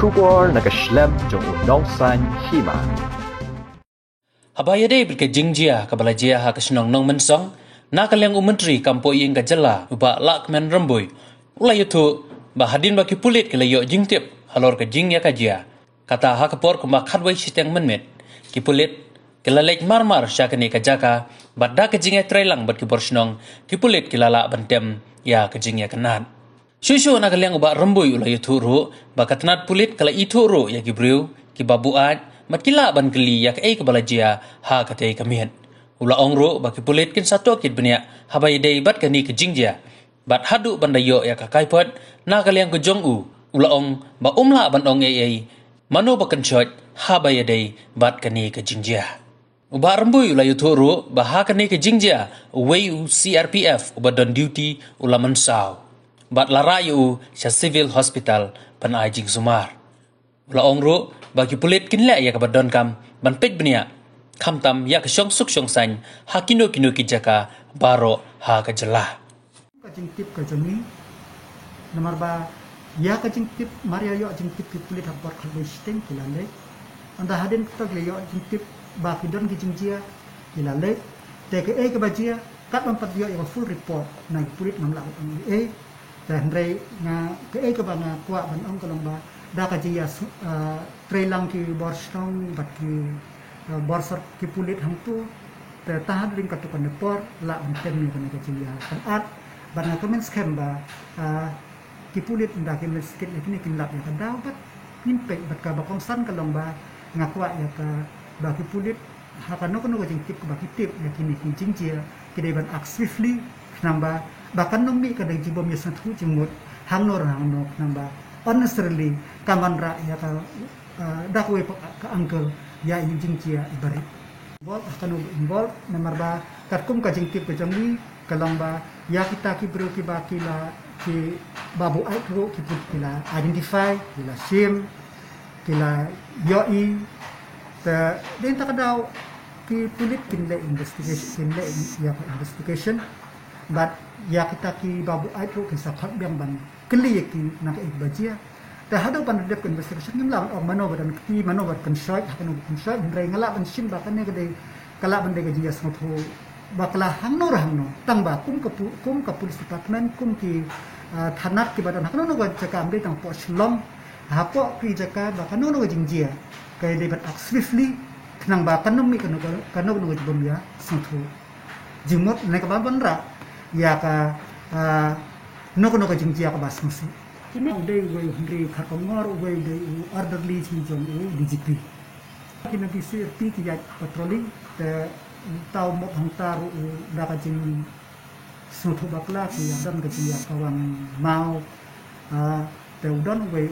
Shubor nakaslem jong unongsan hima. Habaya day berke jingjia kabalajia ha kasnong nong mensong nakaleng menteri kampo ing kajala uba lakmen remboy ulai yutu bahadin baki pulit kelayo jingtip halor ke jingya kajia kata ha kapor kuma khadwai siteng menmet ki pulit kelalek marmar syakani kajaka badda ke jingya trailang bat ki borsnong ki pulit kilala bantem ya ke jingya kenat Shushu nakaleng uba remboy ulai yutu ru bakatnat pulit kala itu ru ya gibriu ki babuat matkila ban geli yak ei kebalajia ha katei kamien ula ongro baki pulit kin satu kit benia habai dei bat kani ke jingjia bat hadu bandayo yak kaipot na kaliang ke jongu ula ong ba umla ban ong ei mano bakan shot habai dei bat kani ke jingjia uba rembui ula yuturu ba ha kani ke jingjia wei u CRPF uba don duty ula mensau bat larayu sya civil hospital pan ajing sumar ula ongro bagi pulit kinla ya kabadon kam ban pet benia kamtam ya kesyong suk syong san hakino kino kijaka baro ha kajela kajing tip kajami nomor ba ya kajing tip maria yo kajing tip pulit hapor khalbesting kilale anda hadin kita yo kajing tip ba kidon kajing jia kilale teke e kabajia kat ban pat yo yang full report na pulit namla e dan rei nga ke e ka banga kwa ban ong kalomba da kajia trailang ki borsong bat ki borsor ki pulit hamtu te tahan ring katukan depor la bantem ni kana kajia at bana komen scam ba ki pulit nda ki mesket ni kinlap ya kada bat impact bat ka bakong san kalomba ngakwa ya ka ba ki pulit hakano kono kajing tip ba ki tip ya kini ki jingjia ki ban actively namba bahkan nomi kada jibom ya satu jimut hangnor namba honestly kaman ra ya ka dakwe ka angkel ya ini jingjia ibarit bol akan bol nomor ba katkum ka jingtip ka jamwi kalamba ya kita ki bro ki bakila ki babu ai ro ki put kila identify kila sim kila yoi ta den ta kadaw ki pulit kinle investigation kinle ya investigation but ya kita ki babu ai ro ki sapat biang ban kli ki nak ibajia ta hado pan dep investigation ngim lam og mano badan ki mano bat kan shot kan shot ndrai ngala ban sim ba kan ne gede kala ban de gejia smotho bakla hangno tang ba kum ka police department kum ki thanat ki badan hakno no ga jaka amde tang po shlom ha po ki jaka ba kan no jingjia kai de bat swiftly nang ba kan no mi kan no jibom ya smotho jimot ne ka ban ra ya ka no jingjia ka bas musi kini udah gue karpongor gue orderly sijong DGP kini disir pi kijat patroli te tau mo hantar daka jing sutu bakla ki adam ke kawan mau te udon gue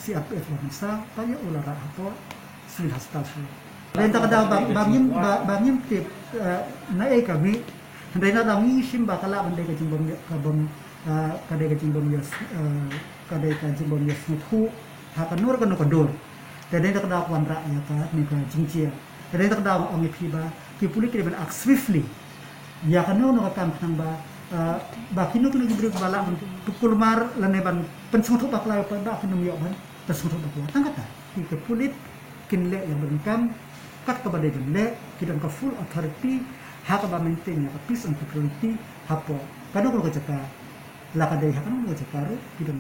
CRPF wanisa tanya ulara apa sri hastasu dan tak ada bangim tip naik kami dan ada ngisim bakala bende ke jimbom kabom kadai kajimbom ya smutu hakanur kan kodor tadai tak ada kwan ra ya ka ni ka jingjia tadai tak ada ong piba ki pulik ki ben act swiftly ya kanu no kam nang ba kinu kinu gibri bala tukul mar laneban pensmutu bakla pa da kanu yo ban pensmutu bakla tangata ki pulit kinle yang berkam kat kepada jemle kidan ka full authority hak ba maintain ya peace and security hapo kanu ko jaka lakadai hakan mo jakaru tidak